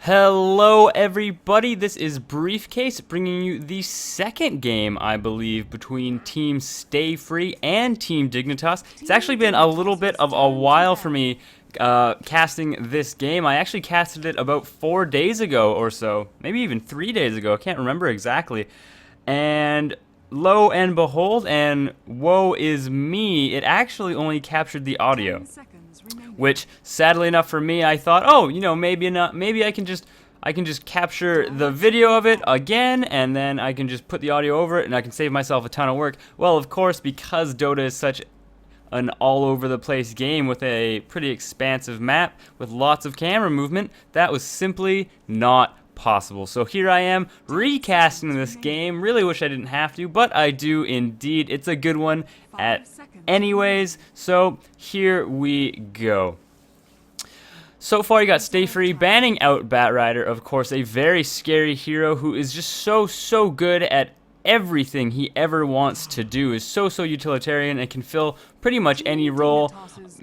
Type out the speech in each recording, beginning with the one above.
Hello everybody, this is Briefcase bringing you the second game, I believe, between Team Stay Free and Team Dignitas. It's actually been a little bit of a while for me casting this game. I actually casted it about 4 days ago or so, maybe even 3 days ago, I can't remember exactly. And lo and behold, and woe is me, it actually only captured the audio. Which, sadly enough for me, I thought, oh, you know, maybe I can just capture the video of it again, and then I can just put the audio over it, and I can save myself a ton of work. Well, of course, because Dota is such an all-over-the-place game with a pretty expansive map with lots of camera movement, that was simply not possible. So here I am recasting this game. Really wish I didn't have to, but I do indeed. It's a good one anyways, so here we go. So far you got Stay Free banning out Batrider, of course, a very scary hero who is just so good at everything he ever wants to do, is so utilitarian and can fill pretty much any role.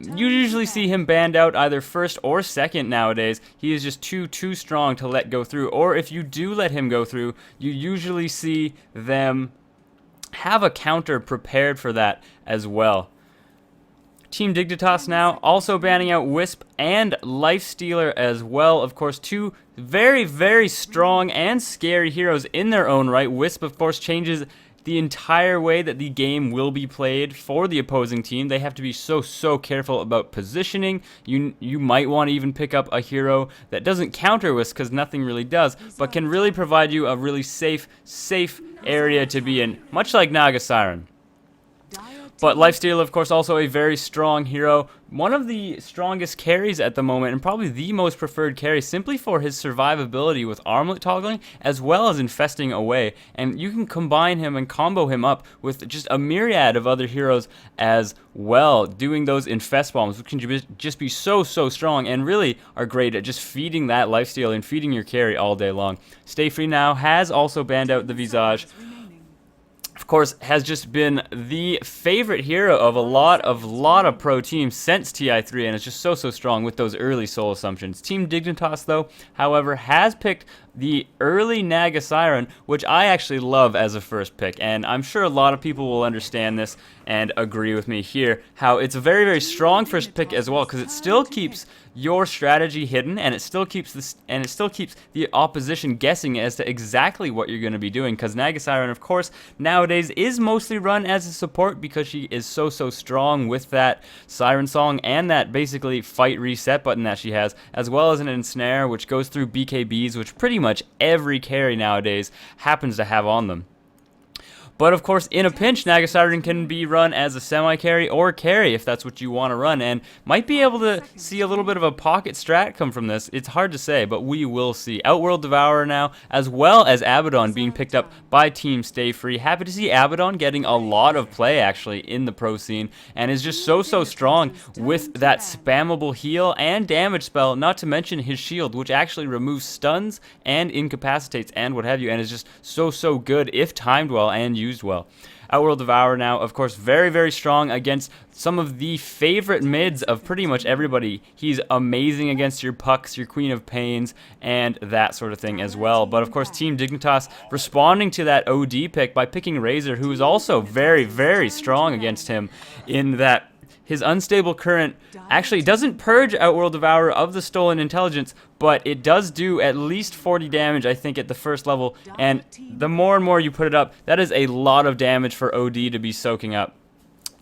You usually see him banned out either first or second nowadays. He is just too strong to let go through, or if you do let him go through, you usually see them have a counter prepared for that as well. Team Dignitas now also banning out Wisp and Lifestealer as well. Of course, two very strong and scary heroes in their own right. Wisp, of course, changes the entire way that the game will be played for the opposing team. They have to be so careful about positioning. You might want to even pick up a hero that doesn't counter Wisp, because nothing really does, but can really provide you a really safe area to be in, much like Naga Siren. But Lifesteal, of course, also a very strong hero. One of the strongest carries at the moment, and probably the most preferred carry, simply for his survivability with armlet toggling, as well as infesting away. And you can combine him and combo him up with just a myriad of other heroes as well, doing those infest bombs, which can just be so strong, and really are great at just feeding that lifesteal and feeding your carry all day long. Stay Free now has also banned out the Visage. Of course, has just been the favorite hero of a lot of pro teams since TI3, and it's just so strong with those early soul assumptions. Team Dignitas, though, however, has picked the early Naga Siren, which I actually love as a first pick, and I'm sure a lot of people will understand this and agree with me here, how it's a very strong first pick as well, because it still keeps your strategy hidden, and it still keeps the opposition guessing as to exactly what you're going to be doing, because Naga Siren, of course, nowadays is mostly run as a support because she is so strong with that Siren Song and that basically fight reset button that she has, as well as an ensnare which goes through BKBs, which pretty much every carry nowadays happens to have on them. But of course, in a pinch, Naga Siren can be run as a semi-carry or carry if that's what you want to run, and might be able to see a little bit of a pocket strat come from this. It's hard to say, but we will see. Outworld Devourer now, as well as Abaddon being picked up by Team Stay Free. Happy to see Abaddon getting a lot of play, actually, in the pro scene, and is just so strong with that spammable heal and damage spell, not to mention his shield, which actually removes stuns and incapacitates and what have you, and is just so good if timed well and used well. Outworld Devourer now, of course, very strong against some of the favorite mids of pretty much everybody. He's amazing against your Pucks, your Queen of Pains, and that sort of thing as well. But of course, Team Dignitas responding to that OD pick by picking Razor, who is also very strong against him, in that his unstable current actually doesn't purge Outworld Devourer of the stolen intelligence, but it does do at least 40 damage, I think, at the first level, and the more and more you put it up, that is a lot of damage for OD to be soaking up.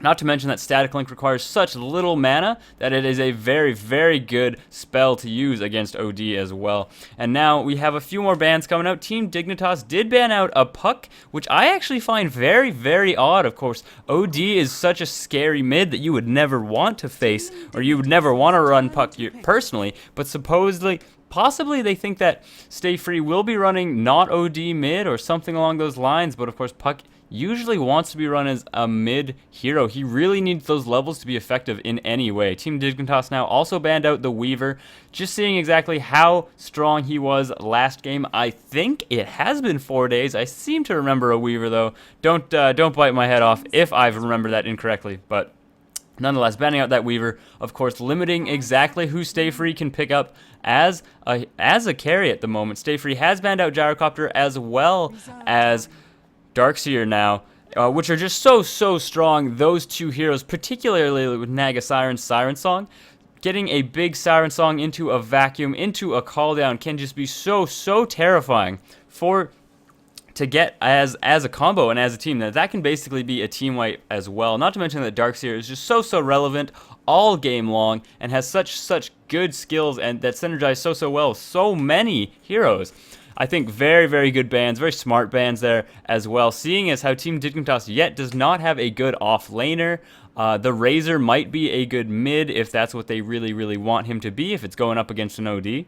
Not to mention that Static Link requires such little mana that it is a very good spell to use against OD as well. And now we have a few more bans coming out. Team Dignitas did ban out a Puck, which I actually find very odd. Of course, OD is such a scary mid that you would never want to face, or you would never want to run Puck personally, but possibly they think that Stay Free will be running not OD mid or something along those lines, but of course Puck usually wants to be run as a mid hero. He really needs those levels to be effective in any way. Team Dignitas now also banned out the Weaver, just seeing exactly how strong he was last game. I think it has been 4 days. I seem to remember a Weaver though. Don't bite my head off if I've remembered that incorrectly, but Nonetheless, banning out that Weaver, of course, limiting exactly who Stay Free can pick up as a carry at the moment. Stay Free has banned out Gyrocopter as well as Darkseer now, which are just so strong. Those two heroes, particularly with Naga Siren's Siren Song. Getting a big Siren Song into a vacuum, into a call down, can just be so terrifying to get as a combo and as a team. That can basically be a team wipe as well. Not to mention that Darkseer is just so relevant all game long and has such good skills and that synergize so well with so many heroes. I think very good bans, very smart bans there as well. Seeing as how Team Dignitas yet does not have a good off laner. The Razor might be a good mid if that's what they really want him to be, if it's going up against an OD.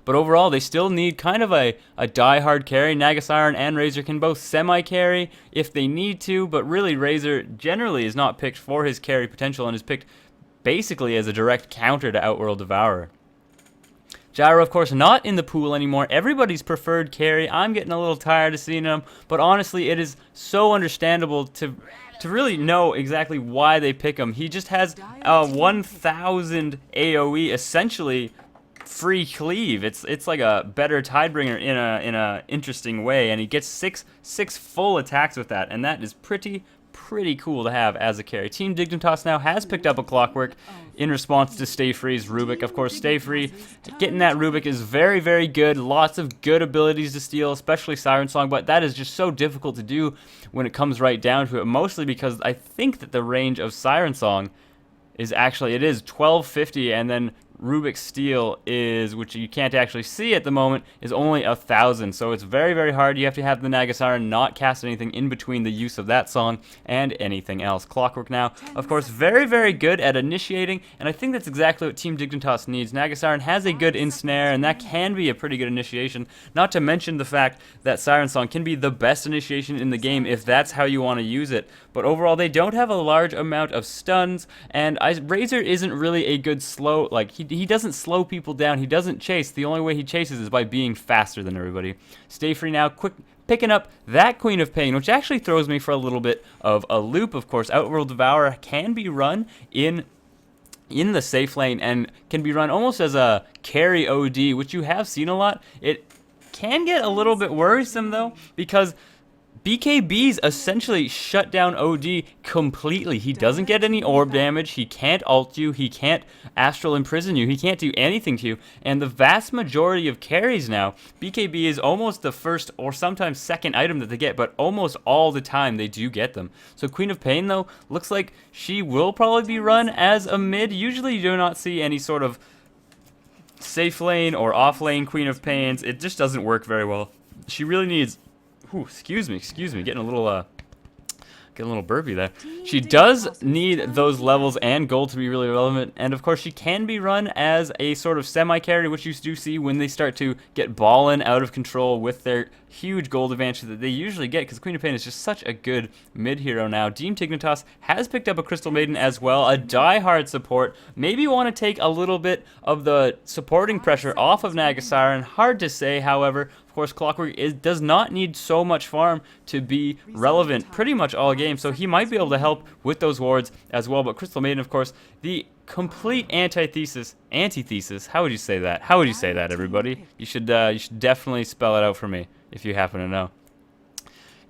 But overall, they still need kind of a die-hard carry. Naga Siren and Razor can both semi-carry if they need to, but really Razor generally is not picked for his carry potential and is picked basically as a direct counter to Outworld Devourer. Gyro, of course, not in the pool anymore. Everybody's preferred carry. I'm getting a little tired of seeing him, but honestly, it is so understandable to really know exactly why they pick him. He just has a 1,000 AoE, essentially free cleave. It's like a better Tidebringer in a interesting way, and he gets six full attacks with that, and that is pretty cool to have as a carry. Team Dignitas now has picked up a Clockwork in response to Stay Free's Rubik. Of course, Stay Free getting that Rubik is very good. Lots of good abilities to steal, especially Siren Song, but that is just so difficult to do when it comes right down to it, mostly because I think that the range of Siren Song is actually, it is 1250, and then Rubik's Steel is, which you can't actually see at the moment, is only 1,000. So it's very hard. You have to have the Naga Siren not cast anything in between the use of that song and anything else. Clockwork now, of course, very good at initiating, and I think that's exactly what Team Dignitas needs. Naga Siren has a good ensnare, and that can be a pretty good initiation. Not to mention the fact that Siren Song can be the best initiation in the game if that's how you want to use it. But overall, they don't have a large amount of stuns, and Razor isn't really a good slow, like, he doesn't slow people down, he doesn't chase. The only way he chases is by being faster than everybody. Stay Free now, picking up that Queen of Pain, which actually throws me for a little bit of a loop. Of course, Outworld Devourer can be run in the safe lane and can be run almost as a carry OD, which you have seen a lot. It can get a little bit worrisome, though, because BKBs essentially shut down OD completely. He doesn't get any orb damage, he can't ult you, he can't astral imprison you, he can't do anything to you, and the vast majority of carries now, BKB is almost the first or sometimes second item that they get, but almost all the time they do get them. So Queen of Pain, though, looks like she will probably be run as a mid. Usually you do not see any sort of safe lane or off lane Queen of Pains. It just doesn't work very well. She really needs... Ooh, excuse me, getting a little burpy there. She does need those levels and gold to be really relevant, and of course she can be run as a sort of semi-carry, which you do see when they start to get ballin' out of control with their huge gold advantage that they usually get, because Queen of Pain is just such a good mid hero now. Team Dignitas has picked up a Crystal Maiden as well, a die-hard support. Maybe want to take a little bit of the supporting pressure off of Naga Siren. Hard to say, however. Of course, Clockwork does not need so much farm to be relevant pretty much all game, so he might be able to help with those wards as well. But Crystal Maiden, of course, the complete antithesis. How would you say that? How would you say that, everybody? You should definitely spell it out for me if you happen to know.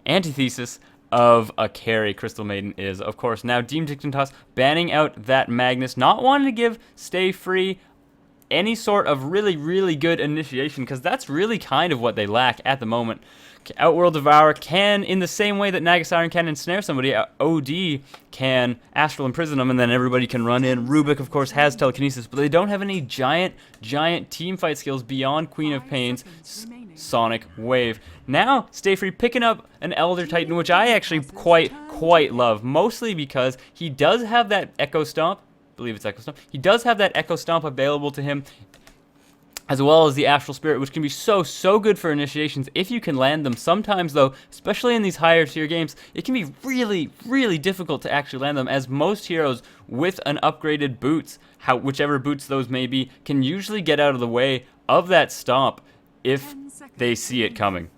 Antithesis of a carry Crystal Maiden is, of course, now Team Dignitas banning out that Magnus, not wanting to give Stay Free any sort of really good initiation, because that's really kind of what they lack at the moment. Outworld Devourer can, in the same way that Naga Siren can ensnare somebody, OD can astral imprison them, and then everybody can run in. Rubik, of course, has telekinesis, but they don't have any giant team fight skills beyond Queen of Pain's Sonic Wave. Now, Stay Free picking up an Elder Titan, which I actually quite love, mostly because he does have that Echo Stomp. I believe it's Echo Stomp. He does have that Echo Stomp available to him, as well as the Astral Spirit, which can be so good for initiations if you can land them. Sometimes, though, especially in these higher tier games, it can be really difficult to actually land them, as most heroes with an upgraded boots, whichever boots those may be, can usually get out of the way of that stomp if they see it coming.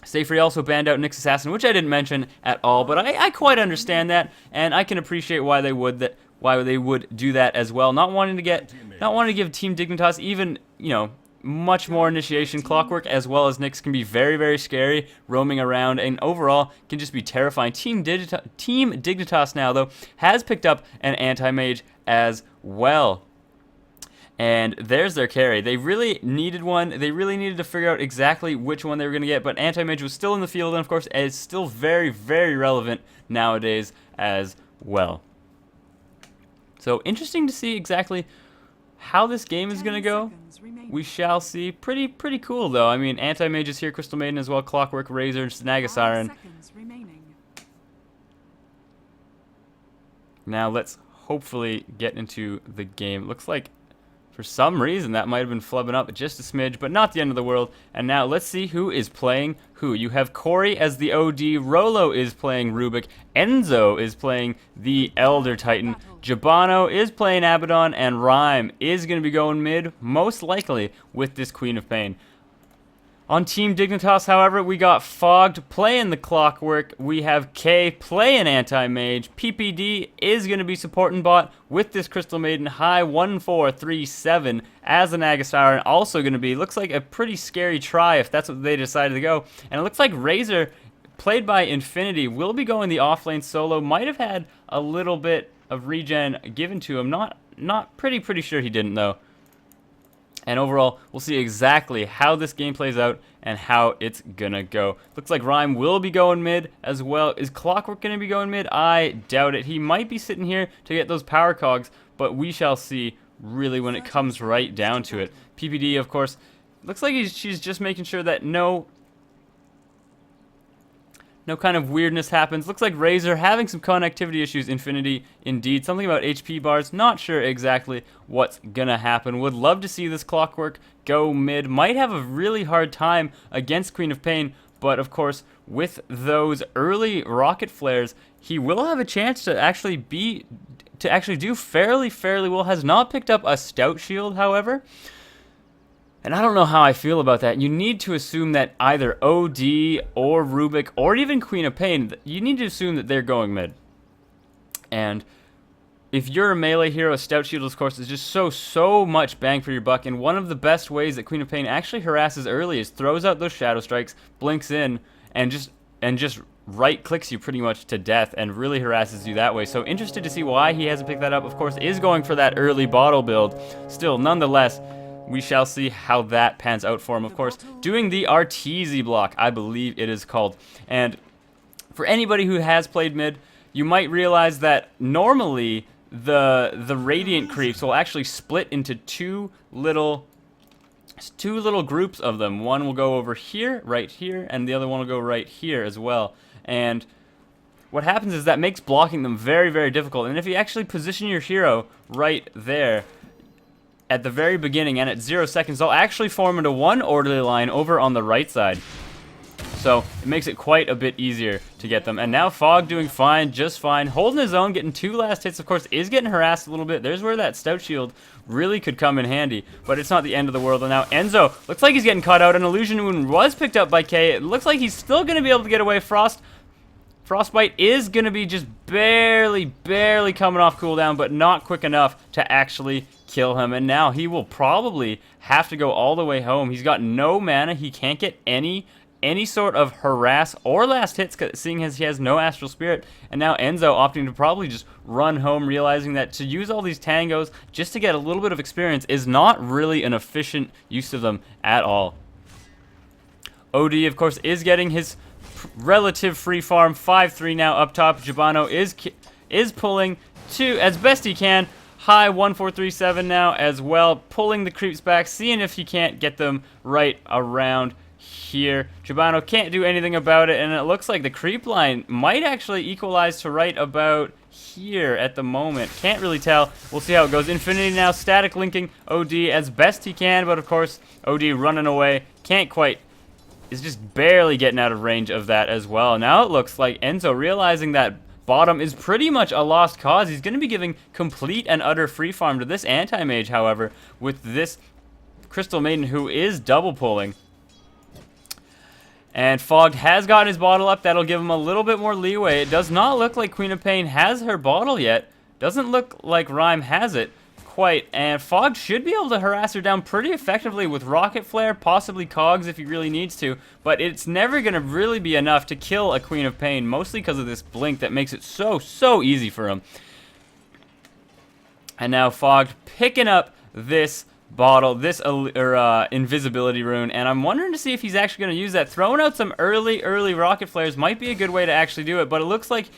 Stay Free also banned out Nyx Assassin, which I didn't mention at all, but I quite understand that, and I can appreciate why they would do that as well. Not wanting to give Team Dignitas even, you know, much more initiation clockwork, as well as Nyx can be very, very scary roaming around, and overall can just be terrifying. Team Dignitas now, though, has picked up an anti-mage as well. And there's their carry. They really needed one. They really needed to figure out exactly which one they were going to get, but anti-mage was still in the field, and of course is still very, very relevant nowadays as well. So interesting to see exactly how this game is going to go. We shall see. Pretty cool, though. I mean, anti-mage is here, Crystal Maiden as well, Clockwork, Razor, Snaga Siren. Now let's hopefully get into the game. Looks like for some reason that might have been flubbing up just a smidge, but not the end of the world. And now let's see who is playing who. You have Corey as the OD, Rolo is playing Rubik, Enzo is playing the Elder Titan, Jabano is playing Abaddon, and Rhyme is going to be going mid, most likely with this Queen of Pain. On Team Dignitas, however, we got Fogged playing the Clockwork. We have K playing Anti-Mage. PPD is going to be supporting bot with this Crystal Maiden. High 1437 as an Siren. Also going to be, looks like a pretty scary try if that's what they decided to go. And it looks like Razor, played by Infinity, will be going the offlane solo. Might have had a little bit of regen given to him. Pretty sure he didn't, though. And overall, we'll see exactly how this game plays out and how it's gonna go. Looks like Rhyme will be going mid as well. Is Clockwork gonna be going mid? I doubt it. He might be sitting here to get those power cogs, but we shall see really when it comes right down to it. PPD, of course, looks like she's just making sure that no kind of weirdness happens. Looks like Razor having some connectivity issues. Infinity, indeed. Something about HP bars. Not sure exactly what's gonna happen. Would love to see this Clockwork go mid. Might have a really hard time against Queen of Pain, but of course, with those early rocket flares, he will have a chance to actually do fairly well. Has not picked up a stout shield, however. And I don't know how I feel about that. You need to assume that either OD or Rubik or even Queen of Pain, you need to assume that they're going mid. And if you're a melee hero, a Stout Shield, of course, is just so much bang for your buck. And one of the best ways that Queen of Pain actually harasses early is throws out those Shadow Strikes, blinks in, and just right-clicks you pretty much to death and really harasses you that way. So interested to see why he hasn't picked that up. Of course, is going for that early bottle build. Still, nonetheless, we shall see how that pans out for him. Of course, doing the Arteezy block, I believe it is called. And for anybody who has played mid, you might realize that normally the Radiant creeps will actually split into two little groups of them. One will go over here, right here, and the other one will go right here as well. And what happens is that makes blocking them very difficult. And if you actually position your hero right there, at the very beginning and at 0 seconds, they'll actually form into one orderly line over on the right side. So it makes it quite a bit easier to get them. And now Fog doing fine, just fine, holding his own, getting 2 last hits. Of course, is getting harassed a little bit. There's where that Stout Shield really could come in handy, but it's not the end of the world. And now Enzo looks like he's getting caught out. An Illusion Wound was picked up by K. It looks like he's still going to be able to get away. Frostbite is going to be just barely coming off cooldown, but not quick enough to actually kill him. And now he will probably have to go all the way home. He's got no mana. He can't get any sort of harass or last hits, seeing as he has no Astral Spirit. And now Enzo opting to probably just run home, realizing that to use all these tangos just to get a little bit of experience is not really an efficient use of them at all. OD, of course, is getting his relative free farm. 5-3 now up top. Jabano is pulling to as best he can. High 1437 now as well, pulling the creeps back, seeing if he can't get them right around here. Jabano can't do anything about it, and it looks like the creep line might actually equalize to right about here at the moment. Can't really tell. We'll see how it goes. Infinity now static linking OD as best he can, but of course OD running away. Can't quite. Is just barely getting out of range of that as well. Now it looks like Enzo realizing that bottom is pretty much a lost cause. He's going to be giving complete and utter free farm to this anti-mage, however, with this Crystal Maiden who is double pulling. And Fogged has gotten his bottle up. That'll give him a little bit more leeway. It does not look like Queen of Pain has her bottle yet. Doesn't look like Rhyme has it quite. And Fogged should be able to harass her down pretty effectively with Rocket Flare, possibly Cogs if he really needs to. But it's never going to really be enough to kill a Queen of Pain, mostly because of this blink that makes it so easy for him. And now Fogged picking up this bottle, this invisibility rune, and I'm wondering to see if he's actually going to use that. Throwing out some early rocket flares might be a good way to actually do it, but it looks like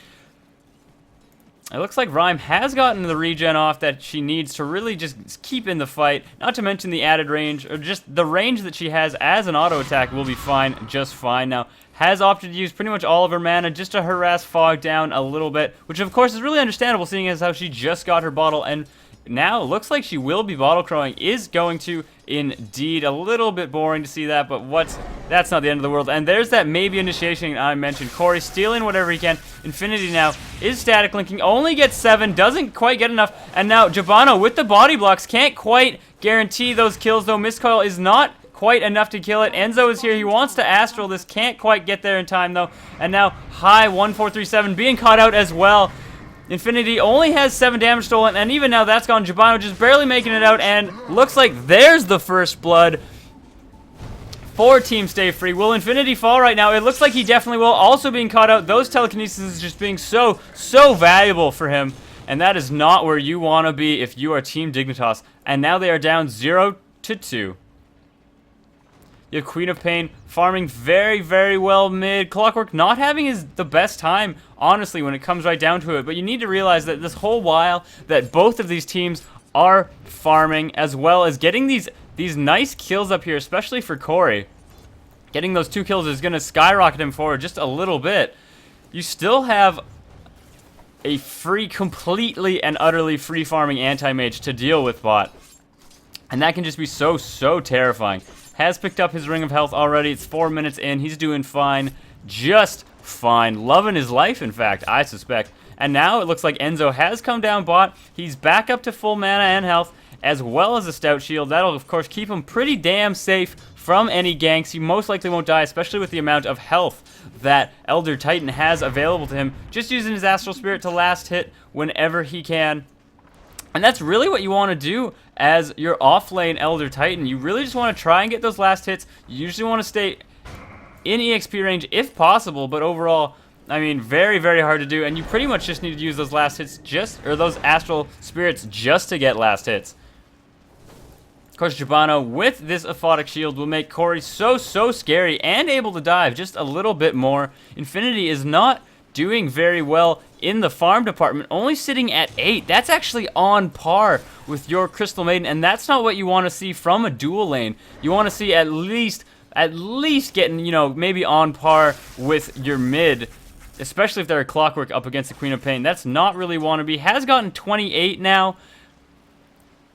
Rhyme has gotten the regen off that she needs to really just keep in the fight, not to mention the added range, or just the range that she has as an auto attack will be fine, just fine. Now, has opted to use pretty much all of her mana just to harass Fog down a little bit, which of course is really understandable seeing as how she just got her bottle, and now it looks like she will be bottle crowing, is going to indeed. A little bit boring to see that, but that's not the end of the world. And there's that maybe initiation I mentioned. Corey stealing whatever he can. Infinity now is static linking, only gets 7, doesn't quite get enough. And now Jabano with the body blocks can't quite guarantee those kills, though. Miscoil is not quite enough to kill it. Enzo is here. He wants to Astral this, can't quite get there in time, though. And now High 1437 being caught out as well. Infinity only has 7 damage stolen, and even now that's gone. Jabano just barely making it out, and looks like there's the first blood for Team Stay Free. Will Infinity fall right now? It looks like he definitely will. Also being caught out. Those telekinesis is just being so valuable for him, and that is not where you want to be if you are Team Dignitas. And now they are down 0-2. You have Queen of Pain farming very well mid. Clockwork not having the best time, honestly, when it comes right down to it. But you need to realize that this whole while that both of these teams are farming, as well as getting these nice kills up here, especially for Corey. Getting those 2 kills is going to skyrocket him forward just a little bit. You still have a completely and utterly free farming anti-mage to deal with, bot. And that can just be so terrifying. Has picked up his Ring of Health already. It's 4 minutes in. He's doing fine. Just fine. Loving his life, in fact, I suspect. And now it looks like Enzo has come down bot. He's back up to full mana and health, as well as a Stout Shield. That'll, of course, keep him pretty damn safe from any ganks. He most likely won't die, especially with the amount of health that Elder Titan has available to him. Just using his Astral Spirit to last hit whenever he can. And that's really what you want to do as your off-lane Elder Titan. You really just want to try and get those last hits. You usually want to stay in EXP range if possible, but overall, I mean, very hard to do. And you pretty much just need to use those last hits or those Astral Spirits just to get last hits. Of course, Jabano with this Aphotic Shield will make Corey so scary and able to dive just a little bit more. Infinity is not doing very well in the farm department, only sitting at 8. That's actually on par with your Crystal Maiden, and that's not what you want to see from a dual lane. You want to see at least getting, you know, maybe on par with your mid, especially if they're a Clockwork up against the Queen of Pain. That's not really want to be. Has gotten 28 now.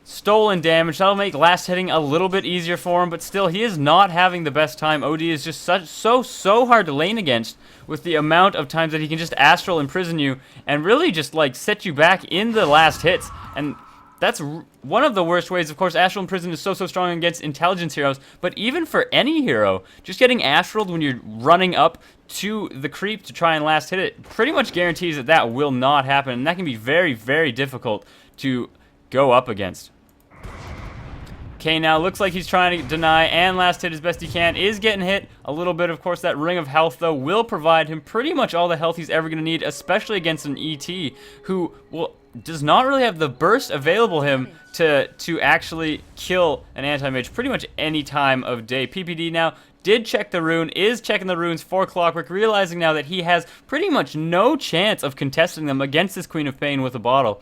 Stolen damage. That'll make last hitting a little bit easier for him, but still, he is not having the best time. OD is just so hard to lane against with the amount of times that he can just Astral Imprison you and really just, like, set you back in the last hits. And that's one of the worst ways. Of course, Astral Imprison is so strong against intelligence heroes, but even for any hero, just getting Astraled when you're running up to the creep to try and last hit it pretty much guarantees that will not happen, and that can be very difficult to go up against. Okay, now looks like he's trying to deny and last hit as best he can. Is getting hit a little bit. Of course, that Ring of Health, though, will provide him pretty much all the health he's ever going to need, especially against an ET who does not really have the burst available him to actually kill an anti-mage pretty much any time of day. PPD now did check the rune, is checking the runes for Clockwork, realizing now that he has pretty much no chance of contesting them against this Queen of Pain with a bottle.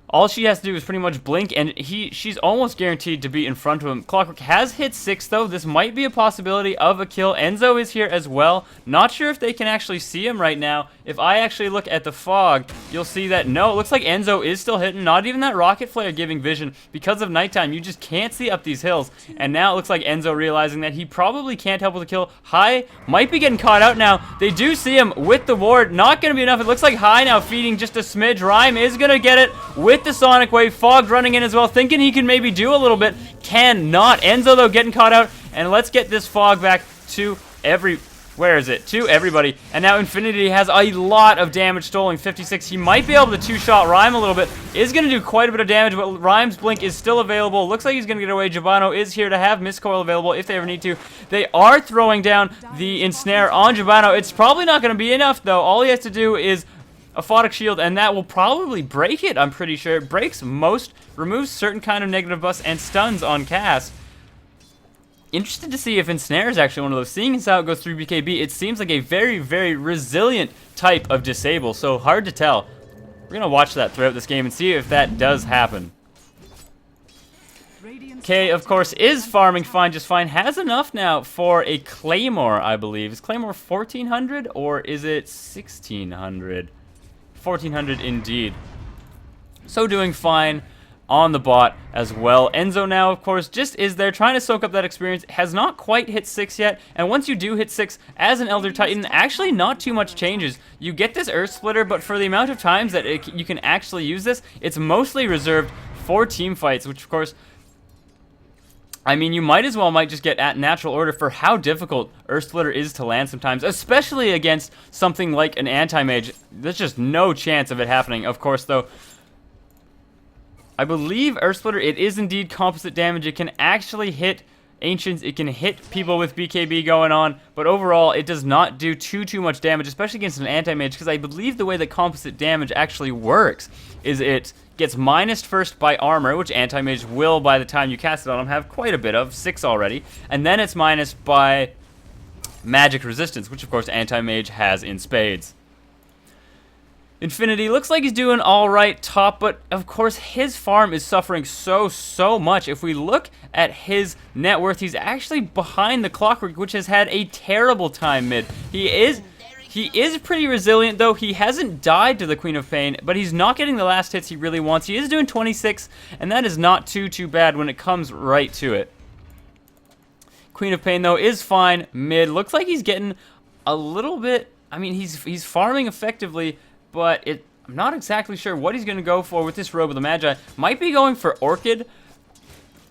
All she has to do is pretty much blink, and she's almost guaranteed to be in front of him. Clockwork has hit 6, though. This might be a possibility of a kill. Enzo is here as well. Not sure if they can actually see him right now. If I actually look at the fog, you'll see that, no, it looks like Enzo is still hitting. Not even that Rocket Flare giving vision. Because of nighttime, you just can't see up these hills. And now it looks like Enzo realizing that he probably can't help with a kill. High might be getting caught out now. They do see him with the ward. Not going to be enough. It looks like High now feeding just a smidge. Rhyme is going to get it with the Sonic Wave. Fog running in as well, thinking he can maybe do a little bit. Cannot. Enzo, though, getting caught out. And let's get this Fog back to Where is it? To everybody. And now Infinity has a lot of damage stolen. 56. He might be able to two-shot Rhyme a little bit. Is going to do quite a bit of damage, but Rhyme's blink is still available. Looks like he's going to get away. Jabano is here to have Mist Coil available if they ever need to. They are throwing down the Ensnare on Jabano. It's probably not going to be enough, though. All he has to do is a Photic Shield, and that will probably break it, I'm pretty sure. It breaks most, removes certain kind of negative buffs, and stuns on cast. Interested to see if Ensnare is actually one of those. Seeing as how it goes through BKB, it seems like a very, very resilient type of disable, so hard to tell. We're going to watch that throughout this game and see if that does happen. K, of course, is farming fine, just fine. Has enough now for a Claymore, I believe. Is Claymore 1400 or is it 1600? 1400 indeed. So doing fine on the bot as well. Enzo now, of course, just is there trying to soak up that experience. Has not quite hit 6 yet, and once you do hit 6 as an Elder Titan, actually not too much changes. You get this Earth Splitter, but for the amount of times that you can actually use this, it's mostly reserved for team fights, which of course, I mean, you might just get at natural order for how difficult Earth Splitter is to land sometimes, especially against something like an anti-mage. There's just no chance of it happening. Of course, though, I believe Earth Splitter, it is indeed composite damage. It can actually hit Ancients, it can hit people with BKB going on, but overall, it does not do too much damage, especially against an anti-mage, because I believe the way that composite damage actually works is it gets minused first by armor, which anti-mage will, by the time you cast it on them, have quite a bit of, 6 already, and then it's minused by magic resistance, which of course anti-mage has in spades. Infinity looks like he's doing all right top, but of course his farm is suffering so much. If we look at his net worth, he's actually behind the Clockwork, which has had a terrible time mid. He is pretty resilient, though. He hasn't died to the Queen of Pain, but he's not getting the last hits he really wants. He is doing 26, and that is not too bad when it comes right to it. Queen of Pain, though, is fine mid. Looks like he's getting a little bit, I mean, he's farming effectively, but I'm not exactly sure what he's going to go for with this Robe of the Magi. Might be going for Orchid.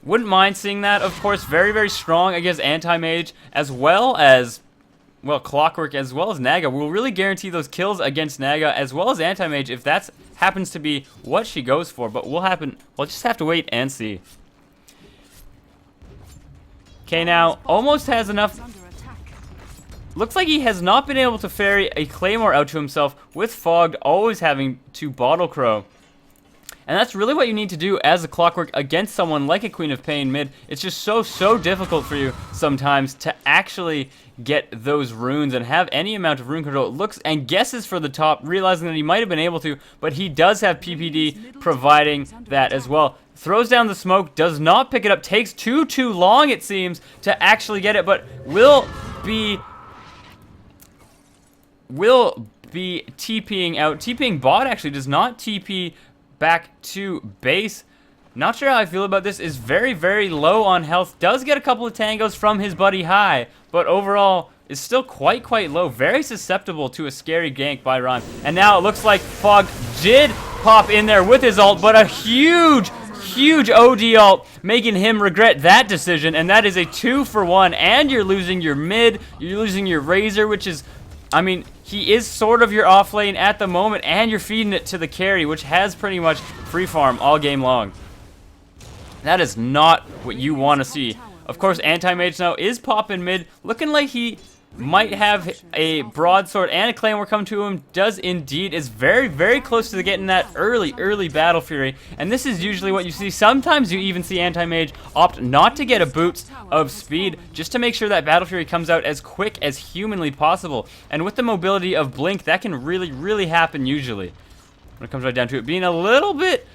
Wouldn't mind seeing that, of course. Very strong against Anti-Mage, as well as, well, Clockwork, as well as Naga. We'll really guarantee those kills against Naga, as well as Anti-Mage, if that happens to be what she goes for. But we'll just have to wait and see. Okay, now, almost has enough. Looks like he has not been able to ferry a Claymore out to himself, with Fogged always having to Bottle Crow. And that's really what you need to do as a Clockwork against someone like a Queen of Pain mid. It's just so difficult for you sometimes to actually get those runes and have any amount of rune control. It looks and guesses for the top, realizing that he might have been able to, but he does have PPD providing that as well. Throws down the smoke, does not pick it up, takes too long, it seems, to actually get it, but will be TPing out. TPing bot actually does not TP back to base. Not sure how I feel about this. Is very low on health. Does get a couple of tangos from his buddy High, but overall is still quite low. Very susceptible to a scary gank by Rhyme. And now it looks like Fog did pop in there with his ult, but a huge OD ult, making him regret that decision, and that is a 2-for-1, and you're losing your mid, you're losing your Razor, which is, I mean, he is sort of your off lane at the moment, and you're feeding it to the carry, which has pretty much free farm all game long. That is not what you want to see. Of course, Anti-Mage now is popping mid, looking like he might have a broadsword and a Claymore come to him. Does indeed. Is very close to getting that early Battle Fury, and this is usually what you see. Sometimes you even see Anti-Mage opt not to get a boost of speed, just to make sure that Battle Fury comes out as quick as humanly possible. And with the mobility of Blink, that can really happen usually. When it comes right down to it, being a little bit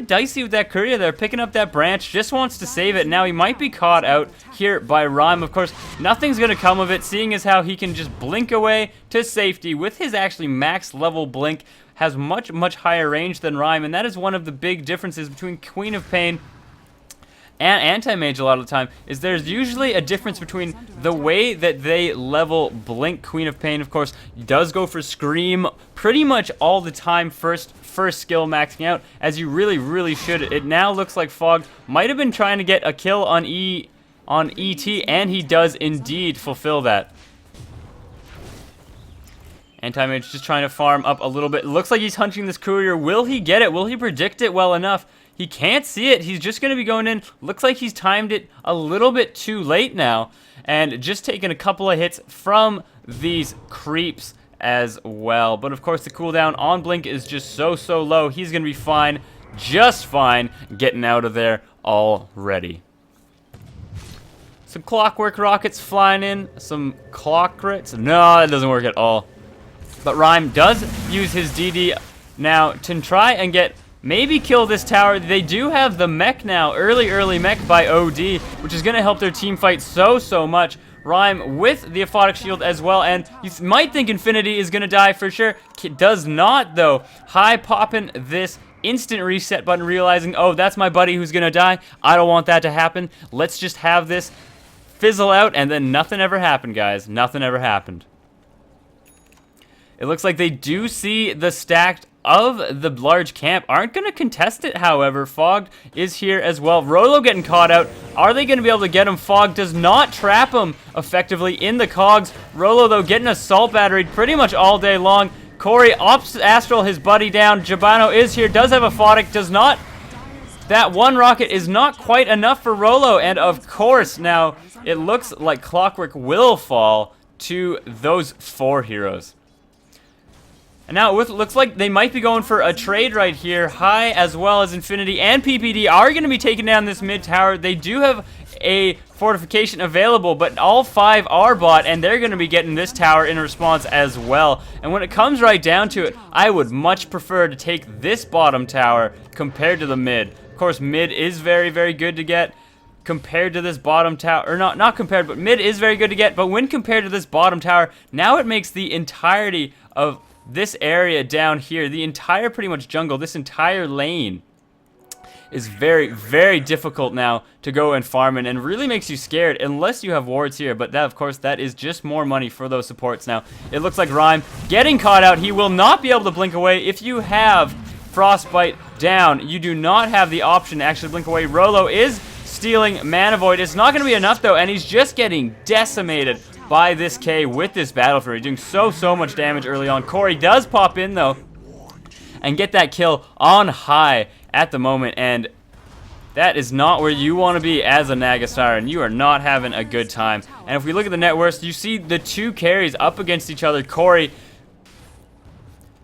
dicey with that courier there, picking up that branch, just wants to save it. Now he might be caught out here by Rhyme. Of course, nothing's going to come of it, seeing as how he can just blink away to safety with his actually max level blink. Has much higher range than Rhyme, and that is one of the big differences between Queen of Pain and Anti-Mage a lot of the time, is there's usually a difference between the way that they level Blink. Queen of Pain, of course, does go for Scream pretty much all the time first skill maxing out, as you really should. It now looks like Fog might have been trying to get a kill on ET, and he does indeed fulfill that. Anti-Mage just trying to farm up a little bit. Looks like he's hunting this courier. Will he get it? Will he predict it well enough? He can't see it. He's just going to be going in. Looks like he's timed it a little bit too late now. And just taking a couple of hits from these creeps as well. But of course, the cooldown on Blink is just so low. He's going to be fine, just fine, getting out of there already. Some clockwork rockets flying in, some clock crits. No, that doesn't work at all. But Rhyme does use his DD now to try and maybe kill this tower. They do have the mech now, early mech by OD, which is going to help their team fight so much. Rhyme with the aphotic shield as well, and you might think Infinity is going to die for sure. Does not, though. High popping this instant reset button, realizing, oh, that's my buddy who's going to die. I don't want that to happen. Let's just have this fizzle out, and then nothing ever happened, guys. Nothing ever happened. It looks like they do see the stacked of the large camp. Aren't going to contest it, however. Fogged is here as well. Rolo getting caught out. Are they going to be able to get him? Fog does not trap him effectively in the cogs. Rolo, though, getting assault batteried pretty much all day long. Corey ops Astral his buddy down. Jabano is here. Does have a Photic. Does not. That one rocket is not quite enough for Rolo. And of course, now it looks like Clockwork will fall to those 4 heroes. And now it looks like they might be going for a trade right here. High as well as Infinity and PPD are going to be taking down this mid tower. They do have a fortification available, but all 5 are bought, and they're going to be getting this tower in response as well. And when it comes right down to it, I would much prefer to take this bottom tower compared to the mid. Of course, mid is very good to get compared to this bottom tower, or not compared, but mid is very good to get, but when compared to this bottom tower, now it makes the entirety of this area down here, the entire pretty much jungle, this entire lane is very difficult now to go and farm in, and really makes you scared unless you have wards here. But that, of course, that is just more money for those supports now. It looks like Rhyme getting caught out. He will not be able to blink away. If you have Frostbite down, you do not have the option to actually blink away. Rolo is stealing Mana Void. It's not going to be enough, though, and he's just getting decimated by this K with this Battle Fury, doing so much damage early on. Corey does pop in, though, and get that kill on high at the moment, and that is not where you want to be as a Naga Siren. You are not having a good time. And if we look at the net worth, you see the 2 carries up against each other. Corey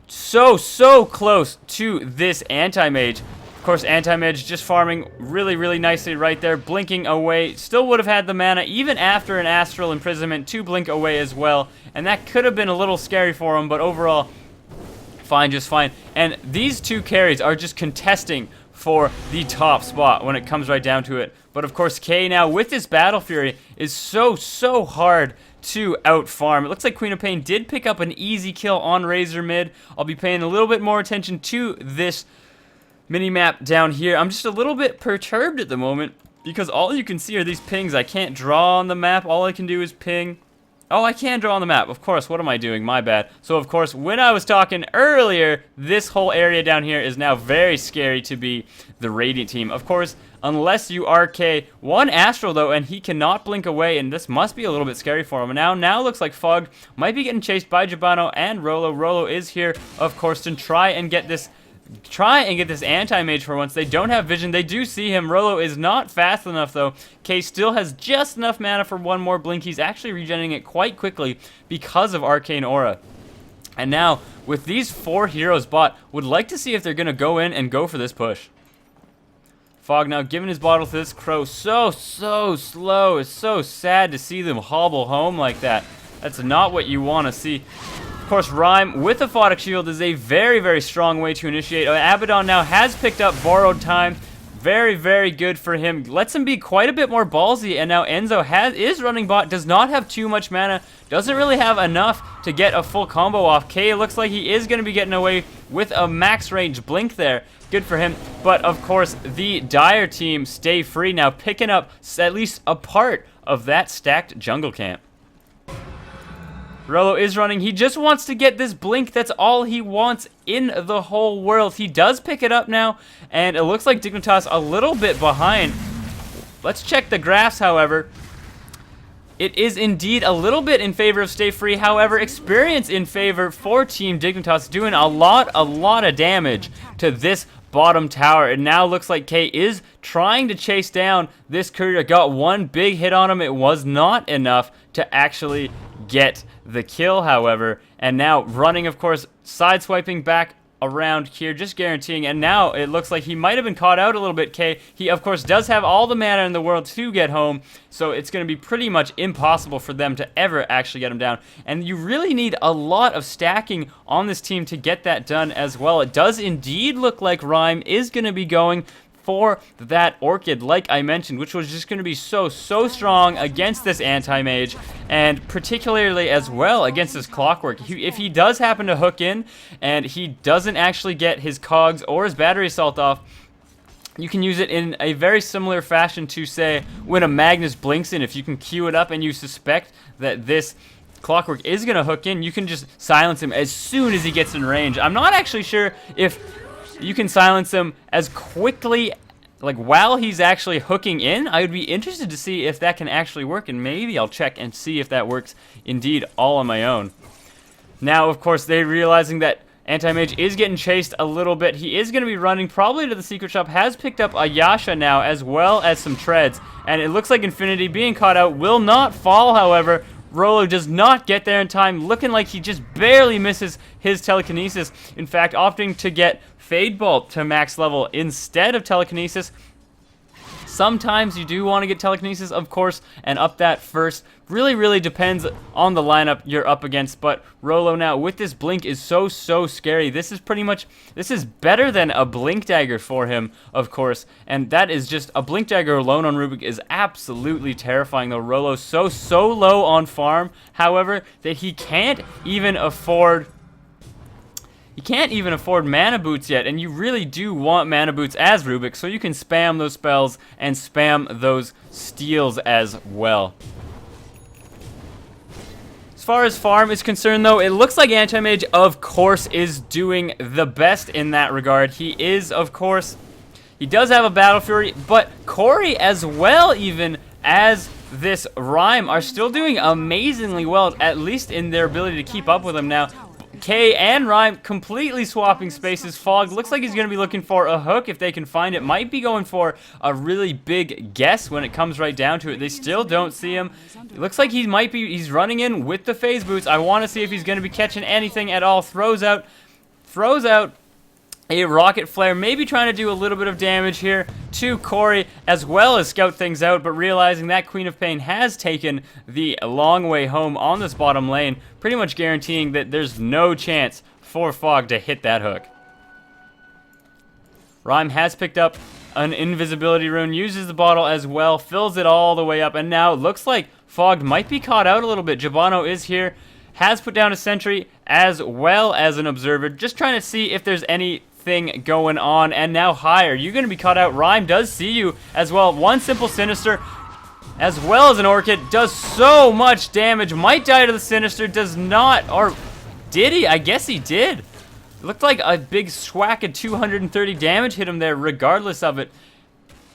so close to this Anti-Mage. Of course, Anti-Mage just farming really nicely right there, blinking away. Still would have had the mana, even after an Astral Imprisonment, to blink away as well. And that could have been a little scary for him, but overall, fine, just fine. And these 2 carries are just contesting for the top spot when it comes right down to it. But of course, K now with this Battle Fury is so hard to out-farm. It looks like Queen of Pain did pick up an easy kill on Razor mid. I'll be paying a little bit more attention to this mini-map down here. I'm just a little bit perturbed at the moment because all you can see are these pings. I can't draw on the map. All I can do is ping. Oh, I can draw on the map. Of course, what am I doing? My bad. So, of course, when I was talking earlier, this whole area down here is now very scary to be the Radiant team. Of course, unless you RK one Astral, though, and he cannot blink away, and this must be a little bit scary for him. Now looks like Fog might be getting chased by Jabano and Rolo. Rolo is here, of course, to try and get this Anti-Mage for once. They don't have vision. They do see him. Rolo is not fast enough, though. K still has just enough mana for one more blink. He's actually regenerating it quite quickly because of Arcane Aura. And now, with these 4 heroes bought, would like to see if they're going to go in and go for this push. Fog now giving his bottle to this Crow. So slow. It's so sad to see them hobble home like that. That's not what you want to see. Of course, Rhyme with the Photic Shield is a very strong way to initiate. Abaddon now has picked up Borrowed Time. Very good for him. Lets him be quite a bit more ballsy, and now Enzo is running bot, does not have too much mana, doesn't really have enough to get a full combo off. K looks like he is going to be getting away with a max range blink there. Good for him. But, of course, the Dire team stay free now, picking up at least a part of that stacked jungle camp. Rolo is running. He just wants to get this blink. That's all he wants in the whole world. He does pick it up now, and it looks like Dignitas a little bit behind. Let's check the graphs, however. It is indeed a little bit in favor of Stay Free. However, experience in favor for Team Dignitas, doing a lot of damage to this bottom tower. It now looks like K is trying to chase down this courier. Got one big hit on him. It was not enough to actually get the kill, however. And now running, of course, sideswiping back around here, just guaranteeing. And now it looks like he might have been caught out a little bit, K. He, of course, does have all the mana in the world to get home, so it's going to be pretty much impossible for them to ever actually get him down. And you really need a lot of stacking on this team to get that done as well. It does indeed look like Rhyme is going to be going for that Orchid, like I mentioned, which was just going to be so strong against this anti-mage, and particularly as well against this Clockwork. If he does happen to hook in, and he doesn't actually get his cogs or his battery assault off, you can use it in a very similar fashion to, say, when a Magnus blinks in. If you can queue it up and you suspect that this Clockwork is going to hook in, you can just silence him as soon as he gets in range. I'm not actually sure if you can silence him as quickly, like while he's actually hooking in. I would be interested to see if that can actually work, and maybe I'll check and see if that works indeed all on my own. Now, of course, they're realizing that Anti-Mage is getting chased a little bit. He is going to be running probably to the secret shop, has picked up a Yasha now as well as some treads, and it looks like Infinity being caught out will not fall, however. Rolo does not get there in time, looking like he just barely misses his telekinesis. In fact, opting to get Fade Bolt to max level instead of telekinesis. Sometimes you do want to get telekinesis, of course, and up that first. Really depends on the lineup you're up against, but Rolo now with this blink is so scary. This is better than a blink dagger for him, of course, and that is just a blink dagger alone on Rubik is absolutely terrifying, though. Rolo so low on farm, however, that he can't even afford mana boots yet, and you really do want mana boots as Rubik, so you can spam those spells and spam those steals as well. As far as farm is concerned, though, it looks like Anti-Mage, of course, is doing the best in that regard. He is, of course, he does have a Battle Fury, but Corey as well, even as this Rhyme, are still doing amazingly well, at least in their ability to keep up with him now. K and Rhyme completely swapping spaces. Fog looks like he's going to be looking for a hook if they can find it. Might be going for a really big guess when it comes right down to it. They still don't see him. It looks like he's running in with the phase boots. I want to see if he's going to be catching anything at all. Throws out a rocket flare, maybe trying to do a little bit of damage here to Corey, as well as scout things out, but realizing that Queen of Pain has taken the long way home on this bottom lane, pretty much guaranteeing that there's no chance for Fog to hit that hook. Rhyme has picked up an invisibility rune, uses the bottle as well, fills it all the way up, and now it looks like Fog might be caught out a little bit. Jabano is here, has put down a sentry as well as an observer, just trying to see if there's anything going on. And now higher, you're going to be caught out. Rhyme does see you as well. One simple Sinister as well as an Orchid does so much damage. Might die to the Sinister, does not, or did he? I guess he did. It looked like a big swack of 230 damage hit him there regardless of it.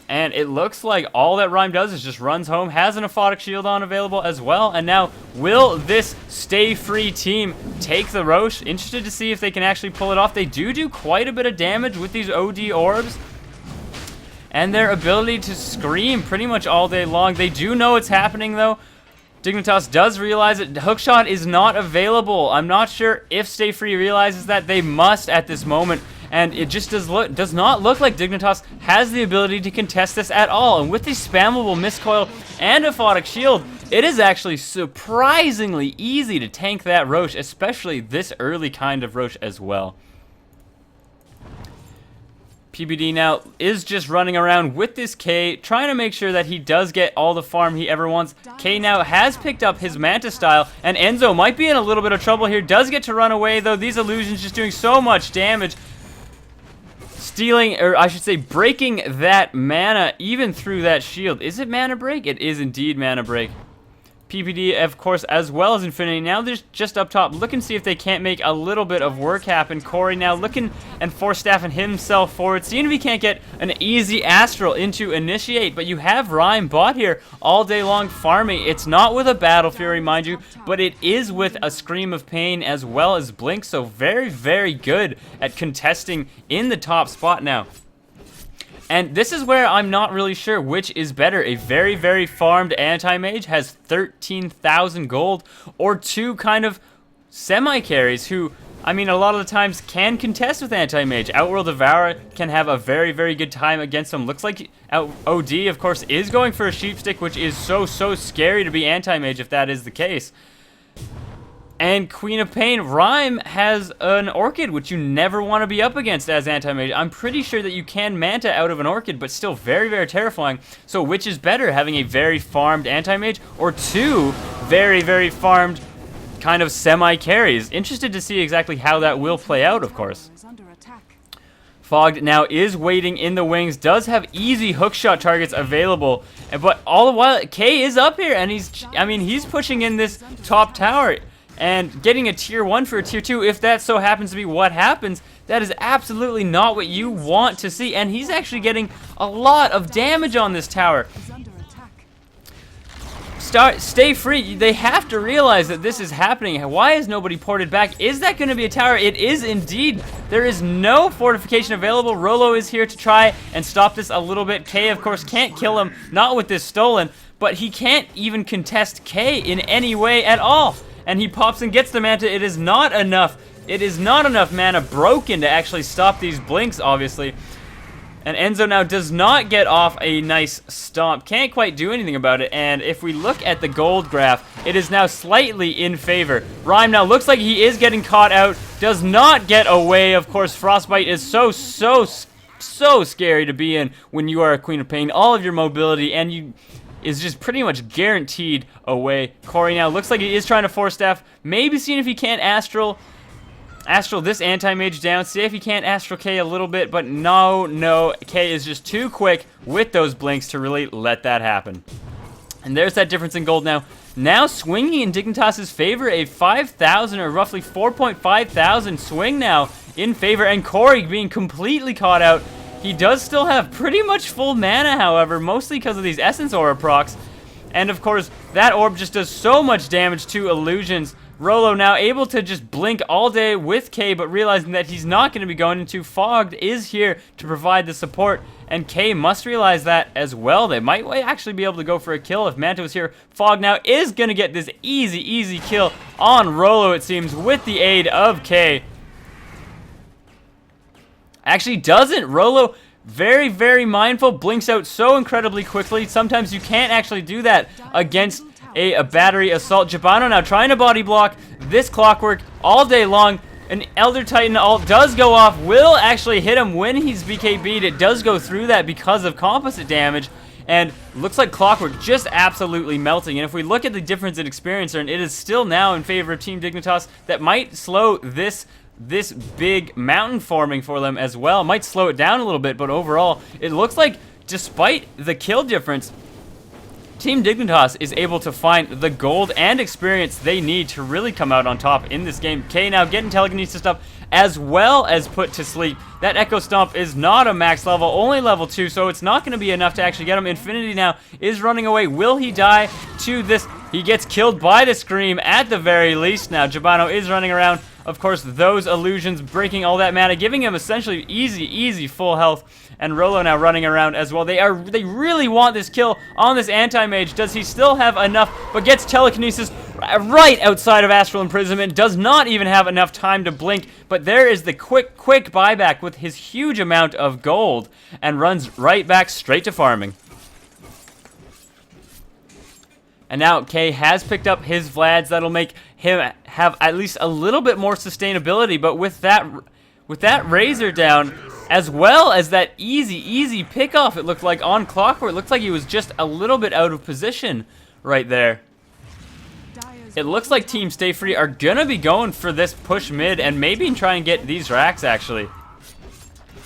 And it looks like all that Rhyme does is just runs home, has an Aphotic Shield on available as well, and now will this Stay Free team take the Roche? Interested to see if they can actually pull it off. They do quite a bit of damage with these OD orbs, and their ability to scream pretty much all day long. They do know it's happening, though. Dignitas does realize it. Hookshot is not available. I'm not sure if Stay Free realizes that. They must at this moment. And it just does not look like Dignitas has the ability to contest this at all. And with the spammable Mistcoil and Aphotic Shield, it is actually surprisingly easy to tank that Roche, especially this early kind of Roche as well. PBD now is just running around with this K, trying to make sure that he does get all the farm he ever wants. K now has picked up his Manta style, and Enzo might be in a little bit of trouble here. Does get to run away, though. These illusions just doing so much damage. Stealing, or I should say breaking that mana even through that shield. Is it mana break? It is indeed mana break. PPD, of course, as well as Infinity. Now they're just up top, looking to see if they can't make a little bit of work happen. Corey now looking and force-staffing himself forward, seeing if he can't get an easy Astral into initiate. But you have Rhyme bot here all day long farming. It's not with a Battle Fury, mind you, but it is with a Scream of Pain as well as Blink. So very, very good at contesting in the top spot now. And this is where I'm not really sure which is better. A very, very farmed anti-mage has 13,000 gold, or two kind of semi-carries who, I mean, a lot of the times can contest with anti-mage. Outworld Devourer can have a very, very good time against them. Looks like OD, of course, is going for a Sheepstick, which is so, so scary to be anti-mage if that is the case. And Queen of Pain, Rhyme has an Orchid, which you never want to be up against as anti-mage. I'm pretty sure that you can Manta out of an Orchid, but still very, very terrifying. So which is better, having a very farmed anti-mage or two very, very farmed kind of semi-carries? Interested to see exactly how that will play out, of course. Fogged now is waiting in the wings, does have easy hookshot targets available, but all the while, K is up here, and he's pushing in this top tower. And getting a tier 1 for a tier 2, if that so happens to be what happens, that is absolutely not what you want to see. And he's actually getting a lot of damage on this tower. Stay free. They have to realize that this is happening. Why is nobody ported back? Is that going to be a tower? It is indeed. There is no fortification available. Rolo is here to try and stop this a little bit. K, of course, can't kill him. Not with this stolen. But he can't even contest K in any way at all. And he pops and gets the Manta. It is not enough. It is not enough mana broken to actually stop these blinks, obviously. And Enzo now does not get off a nice stomp. Can't quite do anything about it. And if we look at the gold graph, it is now slightly in favor. Rhyme now looks like he is getting caught out. Does not get away. Of course, Frostbite is so scary to be in when you are a Queen of Pain. All of your mobility and you is just pretty much guaranteed away. Corey now looks like he is trying to force staff. Maybe seeing if he can't Astral this anti-mage down. See if he can't Astral K a little bit. But no. K is just too quick with those blinks to really let that happen. And there's that difference in gold now. Now swinging in Dignitas' favor. A 5,000 or roughly 4.5 thousand swing now in favor. And Corey being completely caught out. He does still have pretty much full mana, however, mostly because of these Essence Aura procs. And of course, that orb just does so much damage to illusions. Rolo now able to just blink all day with K, but realizing that he's not going to be going into. Fogged is here to provide the support, and K must realize that as well. They might actually be able to go for a kill if Manta was here. Fogged now is going to get this easy kill on Rolo, it seems, with the aid of K. Actually doesn't. Rolo, very, very mindful, blinks out so incredibly quickly. Sometimes you can't actually do that against a battery assault. Jabano now trying to body block this Clockwork all day long. An Elder Titan ult does go off, will actually hit him when he's BKB'd. It does go through that because of composite damage. And looks like Clockwork just absolutely melting. And if we look at the difference in experience, it is still now in favor of Team Dignitas. That might slow this big mountain forming for them as well. Might slow it down a little bit, but overall, it looks like despite the kill difference, Team Dignitas is able to find the gold and experience they need to really come out on top in this game. K now getting telekinesis up as well as put to sleep. That Echo Stomp is not a max level, only level 2, so it's not going to be enough to actually get him. Infinity now is running away. Will he die to this? He gets killed by the Scream at the very least. Now Jabano is running around. Of course, those illusions breaking all that mana, giving him essentially easy full health. And Rolo now running around as well. They really want this kill on this anti-mage. Does he still have enough? But gets telekinesis right outside of Astral Imprisonment. Does not even have enough time to blink. But there is the quick buyback with his huge amount of gold. And runs right back straight to farming. And now K has picked up his Vlads. That'll make him have at least a little bit more sustainability. But with that Razor down, as well as that easy pick-off, it looked like on Clockwork. It looks like he was just a little bit out of position right there. It looks like Team Stay Free are going to be going for this push mid and maybe try and get these racks, actually.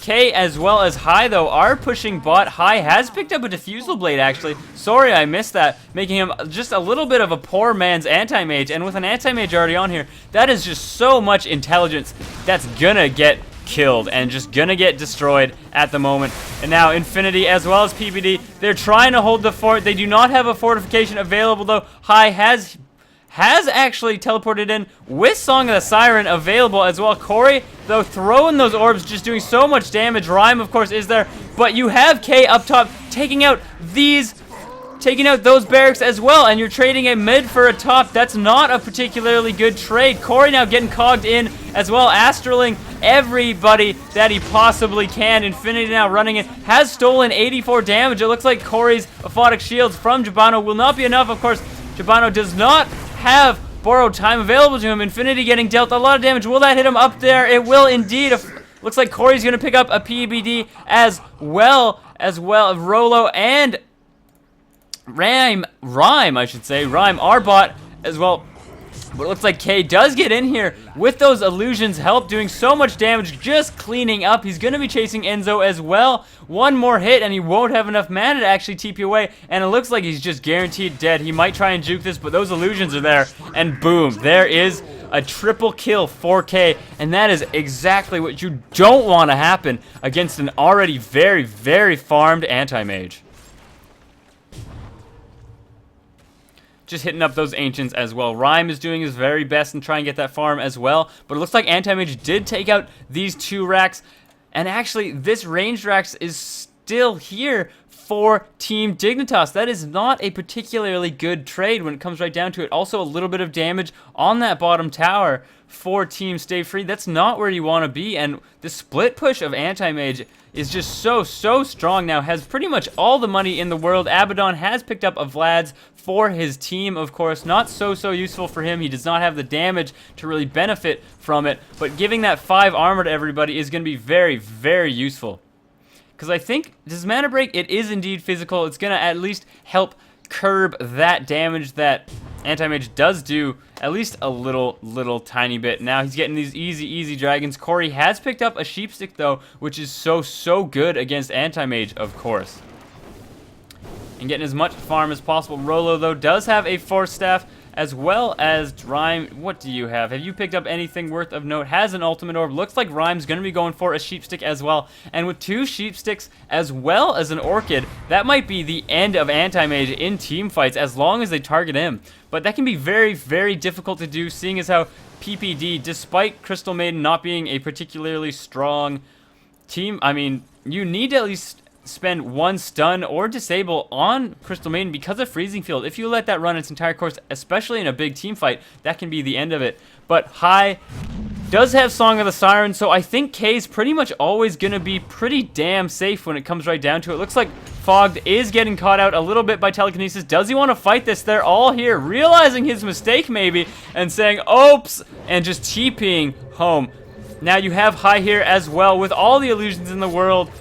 K as well as High, though, are pushing bot. High has picked up a Diffusal Blade, actually. Sorry, I missed that, making him just a little bit of a poor man's anti-mage. And with an anti-mage already on here, that is just so much intelligence that's gonna get killed and just gonna get destroyed at the moment. And now Infinity as well as PPD, they're trying to hold the fort. They do not have a fortification available, though. High has actually teleported in with Song of the Siren available as well. Corey, though, throwing those orbs, just doing so much damage. Rhyme, of course, is there, but you have K up top taking out those barracks as well, and you're trading a mid for a top. That's not a particularly good trade. Corey now getting cogged in as well, astraling everybody that he possibly can. Infinity now running in, has stolen 84 damage. It looks like Corey's aphotic shields from Jabano will not be enough. Of course, Jabano does not have borrowed time available to him. Infinity getting dealt a lot of damage. Will that hit him up there? It will indeed. Looks like Corey's going to pick up a PBD as well. Rolo and Rhyme, I should say. Rhyme, our bot as well. But it looks like K does get in here with those illusions help, doing so much damage, just cleaning up. He's going to be chasing Enzo as well. One more hit and he won't have enough mana to actually TP away, and it looks like he's just guaranteed dead. He might try and juke this, but those illusions are there, and boom, there is a triple kill for K, and that is exactly what you don't want to happen against an already very, very farmed anti-mage. Just hitting up those Ancients as well. Rhyme is doing his very best and trying to get that farm as well. But it looks like Anti-Mage did take out these 2 racks. And actually, this ranged racks is still here for Team Dignitas. That is not a particularly good trade when it comes right down to it. Also, a little bit of damage on that bottom tower for Team Stay Free. That's not where you want to be. And the split push of Anti-Mage is just so strong now. Has pretty much all the money in the world. Abaddon has picked up a Vlad's for his team, of course. Not so useful for him. He does not have the damage to really benefit from it. But giving that 5 armor to everybody is going to be very, very useful. Because I think, does Mana Break, it is indeed physical. It's going to at least help curb that damage that Anti-Mage does do at least a little tiny bit. Now he's getting these easy dragons. Corey has picked up a Sheepstick, though, which is so good against Anti-Mage, of course. And getting as much farm as possible. Rolo, though, does have a Force Staff, as well as Rhyme. What do you have? Have you picked up anything worth of note? Has an Ultimate Orb. Looks like Rhyme's going to be going for a Sheepstick as well. And with 2 Sheepsticks, as well as an Orchid, that might be the end of Anti-Mage in team fights, as long as they target him. But that can be very, very difficult to do, seeing as how PPD, despite Crystal Maiden not being a particularly strong team, I mean, you need to at least spend 1 stun or disable on Crystal Maiden because of Freezing Field. If you let that run its entire course, especially in a big team fight, that can be the end of it. But High does have Song of the Siren, so I think K's pretty much always going to be pretty damn safe when it comes right down to it. Looks like Fogged is getting caught out a little bit by telekinesis. Does he want to fight this? They're all here, realizing his mistake maybe, and saying, oops, and just TPing home. Now you have High here as well, with all the illusions in the world.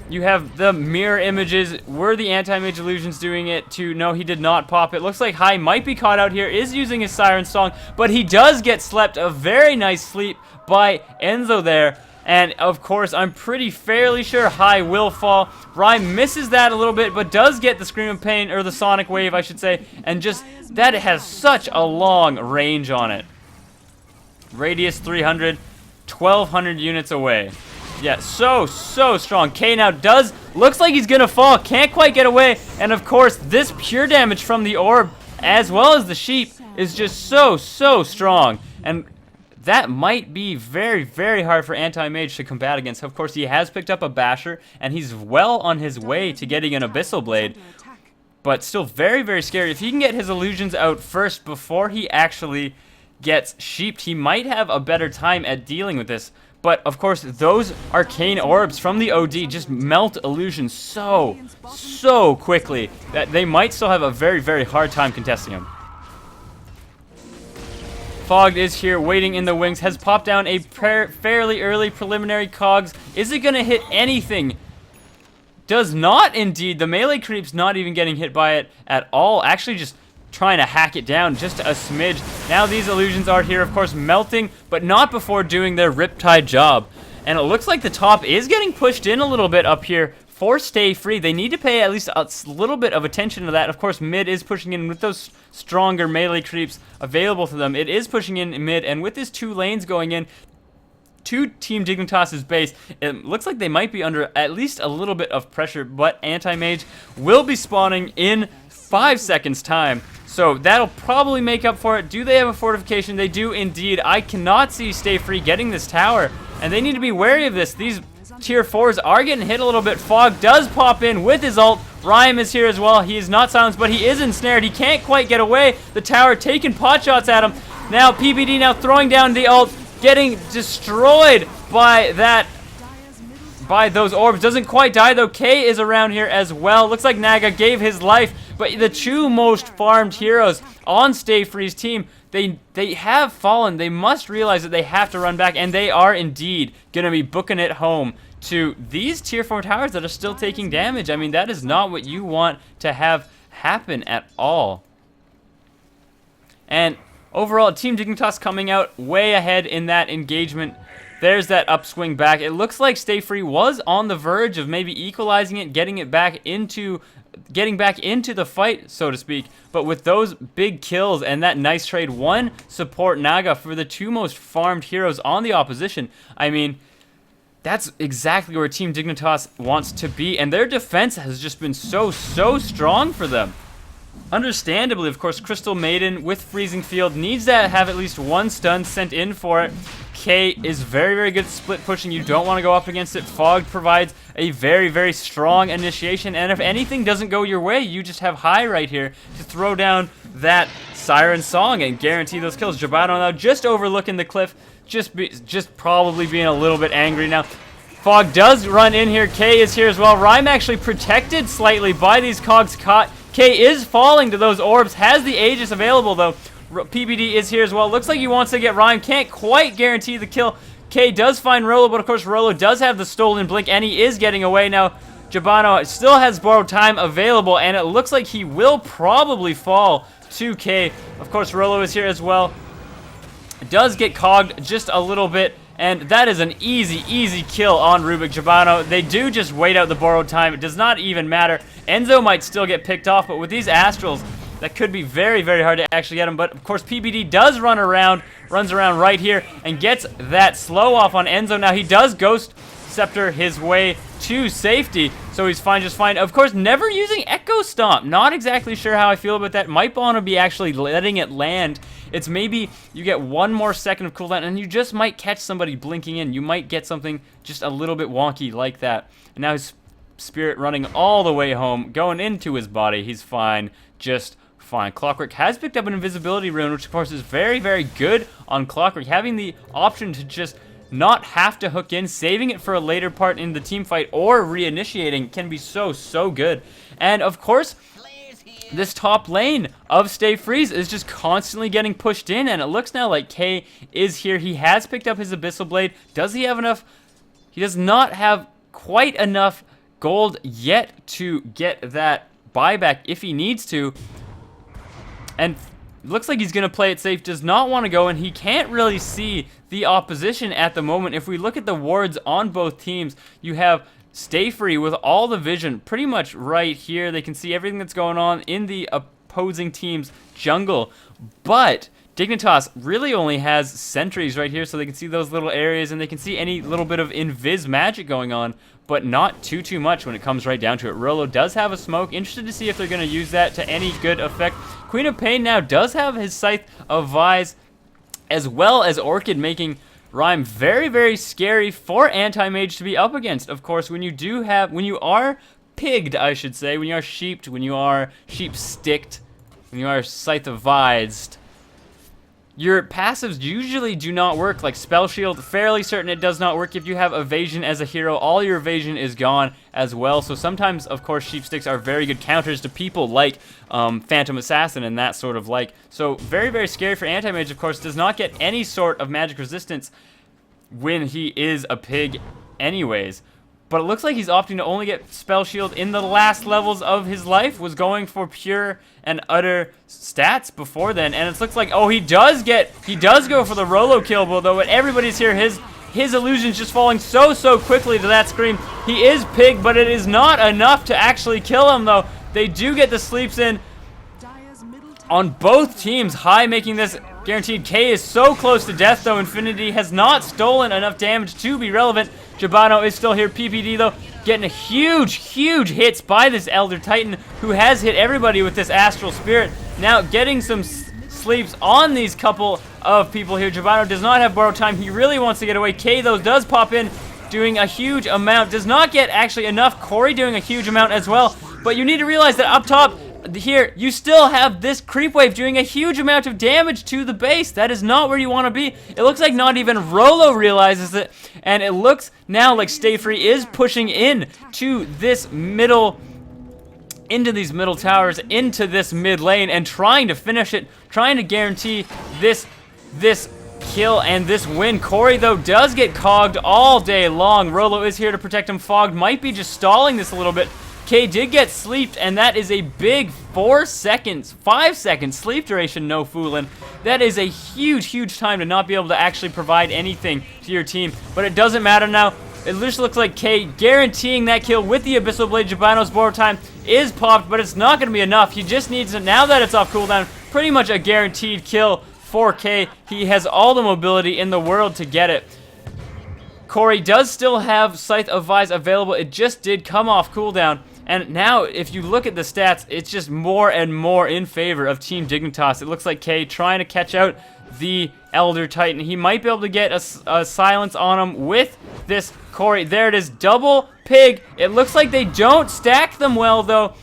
You have the mirror images. Were the anti-mage illusions doing it too? No, he did not pop it. Looks like High might be caught out here, is using his Siren Song, but he does get slept. A very nice sleep by Enzo there. And of course, I'm fairly sure High will fall. Rhyme misses that a little bit, but does get the Scream of Pain, or the Sonic Wave, I should say. And just, that has such a long range on it. Radius 300, 1,200 units away. Yeah, so strong. K now looks like he's gonna fall, can't quite get away, and of course, this pure damage from the orb, as well as the sheep, is just so strong, and that might be very, very hard for Anti-Mage to combat against. Of course, he has picked up a Basher, and he's well on his way to getting an Abyssal Blade, but still very, very scary. If he can get his illusions out first before he actually gets sheeped, he might have a better time at dealing with this. But, of course, those arcane orbs from the OD just melt illusions so quickly that they might still have a very, very hard time contesting him. Fogged is here, waiting in the wings, has popped down a fairly early preliminary cogs. Is it going to hit anything? Does not, indeed. The melee creep's not even getting hit by it at all. Actually, just trying to hack it down just a smidge. Now these illusions are here, of course, melting, but not before doing their Riptide job. And it looks like the top is getting pushed in a little bit up here for Stay Free. They need to pay at least a little bit of attention to that. Of course, mid is pushing in with those stronger melee creeps available to them. It is pushing in mid, and with his 2 lanes going in to Team Dignitas' base, it looks like they might be under at least a little bit of pressure, but Anti-Mage will be spawning in 5 seconds time. So that'll probably make up for it. Do they have a fortification? They do indeed. I cannot see Stay Free getting this tower, and they need to be wary of this. These tier 4s are getting hit a little bit. Fog does pop in with his ult. Rhyme is here as well. He is not silenced, but he is ensnared. He can't quite get away. The tower taking pot shots at him. Now PBD now throwing down the ult, getting destroyed by those orbs. Doesn't quite die though. K is around here as well. Looks like Naga gave his life, but the 2 most farmed heroes on Stay Free's team, they have fallen. They must realize that they have to run back, and they are indeed going to be booking it home to these tier 4 towers that are still taking damage. I mean, that is not what you want to have happen at all. And overall, Team Dignitas coming out way ahead in that engagement. There's that upswing back. It looks like Stay Free was on the verge of maybe equalizing it, getting back into the fight, so to speak. But with those big kills and that nice trade, 1 support Naga for the 2 most farmed heroes on the opposition, I mean, that's exactly where Team Dignitas wants to be. And their defense has just been so strong for them. Understandably, of course, Crystal Maiden with Freezing Field needs to have at least 1 stun sent in for it. K is very good at split pushing. You don't want to go up against it. Fog provides a very strong initiation, and if anything doesn't go your way, you just have High right here to throw down that Siren Song and guarantee those kills. Jabano now just overlooking the cliff, just probably being a little bit angry now. Fog does run in here. K is here as well. Rhyme actually protected slightly by these cogs caught. K is falling to those orbs, has the Aegis available though. PBD is here as well. Looks like he wants to get Rhyme. Can't quite guarantee the kill. K does find Rolo, but of course Rolo does have the stolen blink, and he is getting away now. Jabano still has borrowed time available, and it looks like he will probably fall to K. Of course, Rolo is here as well. Does get cogged just a little bit, and that is an easy kill on Rubik. Jabano, they do just wait out the borrowed time. It does not even matter. Enzo might still get picked off, but with these Astrals, that could be very hard to actually get him. But of course, PBD does runs around right here and gets that slow off on Enzo. Now he does Ghost Scepter his way to safety, so he's fine, just fine. Of course, never using Echo Stomp. Not exactly sure how I feel about that. Might want to be actually letting it land. It's maybe you get 1 more second of cooldown, and you just might catch somebody blinking in. You might get something just a little bit wonky like that. And now his Spirit running all the way home, going into his body. He's fine, just fine. Clockwork has picked up an invisibility rune, which of course is very good on Clockwork. Having the option to just not have to hook in, saving it for a later part in the team fight, or reinitiating can be so good. And of course, this top lane of Stay Freeze is just constantly getting pushed in, and it looks now like K is here. He has picked up his Abyssal Blade. Does he have enough? He does not have quite enough gold yet to get that buyback if he needs to. And looks like he's going to play it safe, does not want to go, and he can't really see the opposition at the moment. If we look at the wards on both teams, you have Stay Free with all the vision pretty much right here. They can see everything that's going on in the opposing team's jungle, but Dignitas really only has sentries right here, so they can see those little areas, and they can see any little bit of invis magic going on, but not too much when it comes right down to it. Rolo does have a smoke. Interested to see if they're going to use that to any good effect. Queen of Pain now does have his Scythe of Vise, as well as Orchid, making Rhyme very scary for Anti-Mage to be up against. Of course, when you are pigged, I should say, when you are sheeped, when you are sheep-sticked, when you are Scythe of Vised, your passives usually do not work. Like Spell Shield, fairly certain it does not work. If you have Evasion as a hero, all your evasion is gone as well. So sometimes, of course, Sheepsticks are very good counters to people like Phantom Assassin and that sort of like. So very scary for Anti-Mage, of course. Does not get any sort of magic resistance when he is a pig anyways. But it looks like he's opting to only get Spell Shield in the last levels of his life. Was going for pure and utter stats before then. And it looks like, oh, he does go for the Rolo kill, though. But everybody's here. His his illusions just falling so quickly to that scream. He is Pig, but it is not enough to actually kill him, though. They do get the sleeps in on both teams. High making this guaranteed. K is so close to death, though. Infinity has not stolen enough damage to be relevant. Jabano is still here. PPD, though, getting a huge hits by this Elder Titan, who has hit everybody with this Astral Spirit. Now getting some sleeps on these couple of people here. Jabano does not have borrowed time. He really wants to get away. K, though, does pop in, doing a huge amount. Does not get actually enough. Corey doing a huge amount as well. But you need to realize that up top here, you still have this creep wave doing a huge amount of damage to the base. That is not where you want to be. It looks like not even Rolo realizes it. And it looks now like Stay Free is pushing in to this middle, into these middle towers, into this mid lane, and trying to finish it, trying to guarantee this kill and this win. Corey, though, does get cogged all day long. Rolo is here to protect him. Fogged might be just stalling this a little bit. K did get sleeped, and that is a big 5 seconds sleep duration, no foolin'. That is a huge time to not be able to actually provide anything to your team, but it doesn't matter now. It just looks like K guaranteeing that kill with the Abyssal Blade. Jabano's borrow time is popped, but it's not going to be enough. He just needs to, now that it's off cooldown, pretty much a guaranteed kill for K. He has all the mobility in the world to get it. Corey does still have Scythe of Vise available. It just did come off cooldown. And now, if you look at the stats, it's just more and more in favor of Team Dignitas. It looks like K trying to catch out the Elder Titan. He might be able to get a silence on him with this Corey. There it is, double Pig. It looks like they don't stack them well, though.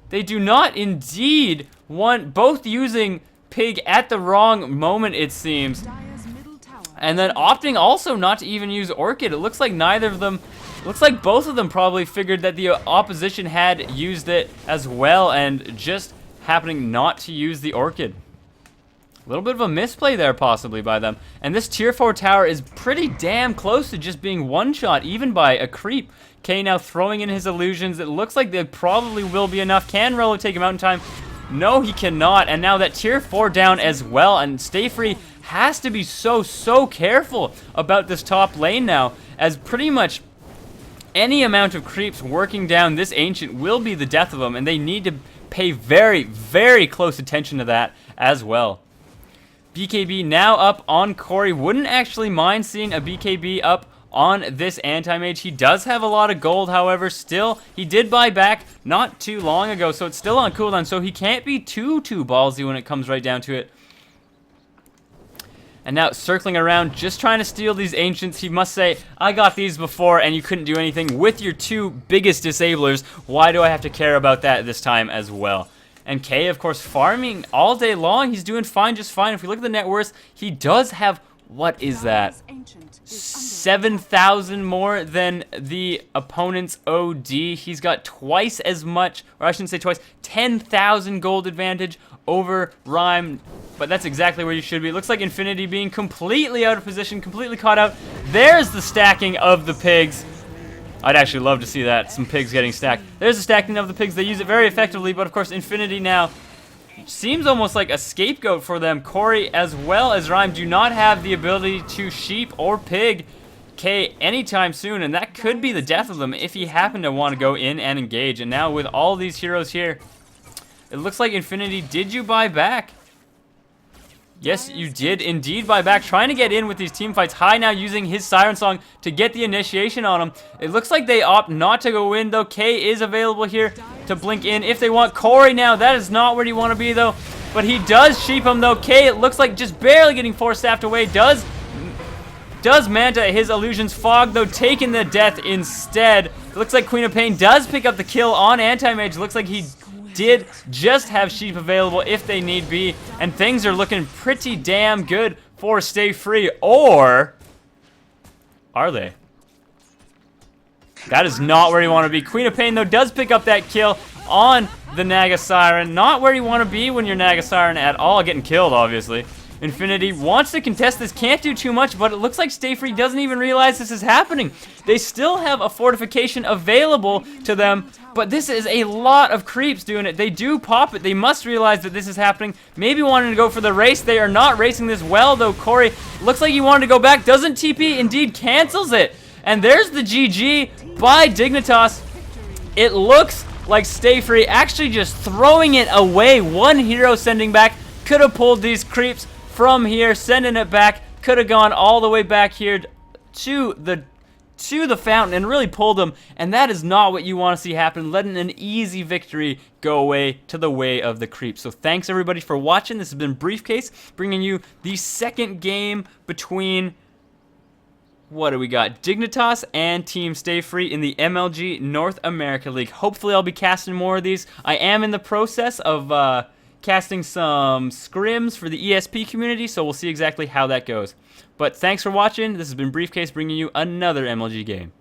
They do not indeed want, both using Pig at the wrong moment, it seems. And then opting also not to even use Orchid. It looks like neither of them, looks like both of them probably figured that the opposition had used it as well, and just happening not to use the Orchid. A little bit of a misplay there possibly by them. And this tier 4 tower is pretty damn close to just being one-shot, even by a creep. K now throwing in his illusions. It looks like they probably will be enough. Can Rolo take him out in time? No, he cannot. And now that tier 4 down as well, and Stay Free has to be so careful about this top lane now, as pretty much any amount of creeps working down this Ancient will be the death of them, and they need to pay very close attention to that as well. BKB now up on Corey. Wouldn't actually mind seeing a BKB up on this anti-mage. He does have a lot of gold, however. Still, he did buy back not too long ago, so it's still on cooldown, so he can't be too ballsy when it comes right down to it. And now circling around, just trying to steal these Ancients. He must say, I got these before and you couldn't do anything with your two biggest disablers. Why do I have to care about that this time as well? And K, of course, farming all day long. He's doing fine, just fine. If we look at the net worth, he does have, what is that? 7,000 more than the opponent's OD. He's got twice as much, or I shouldn't say twice, 10,000 gold advantage over Rhyme. But that's exactly where you should be. It looks like Infinity being completely out of position, completely caught out. There's the stacking of the pigs. I'd actually love to see that, some pigs getting stacked. There's the stacking of the pigs. They use it very effectively, but of course Infinity now seems almost like a scapegoat for them. Corey as well as Rhyme do not have the ability to sheep or pig K anytime soon, and that could be the death of them if he happened to want to go in and engage. And now with all these heroes here, it looks like Infinity, did you buy back? Yes, you did indeed buy back, trying to get in with these team fights. High now using his Siren Song to get the initiation on him. It looks like they opt not to go in, though. K is available here to blink in if they want. Corey now, that is not where you want to be, though. But he does sheep him, though. K, it looks like just barely getting force staffed away. Does Manta his illusions. Fog, though, taking the death instead. It looks like Queen of Pain does pick up the kill on Anti-Mage. Looks like he did just have sheep available if they need be, and things are looking pretty damn good for Stay Free. Or are they? That is not where you want to be. Queen of Pain, though, does pick up that kill on the Naga Siren. Not where you want to be when you're Naga Siren at all. Getting killed, obviously. Infinity wants to contest this, can't do too much, but it looks like Stay Free doesn't even realize this is happening. They still have a fortification available to them But this is a lot of creeps doing it. They do pop it. They must realize that this is happening. Maybe wanting to go for the race. They are not racing this well, though. Corey looks like he wanted to go back. Doesn't TP. Indeed cancels it. And there's the GG by Dignitas. It looks like Stay Free actually just throwing it away. One hero sending back. Could have pulled these creeps from here. Sending it back. Could have gone all the way back here to the fountain and really pulled them, and that is not what you want to see happen, letting an easy victory go away to the way of the creep. So thanks everybody for watching. This has been Briefcase, bringing you the second game between, what do we got, Dignitas and Team Stay Free in the MLG North America League. Hopefully I'll be casting more of these. I am in the process of casting some scrims for the ESP community, so we'll see exactly how that goes. But thanks for watching. This has been Briefcase, bringing you another MLG game.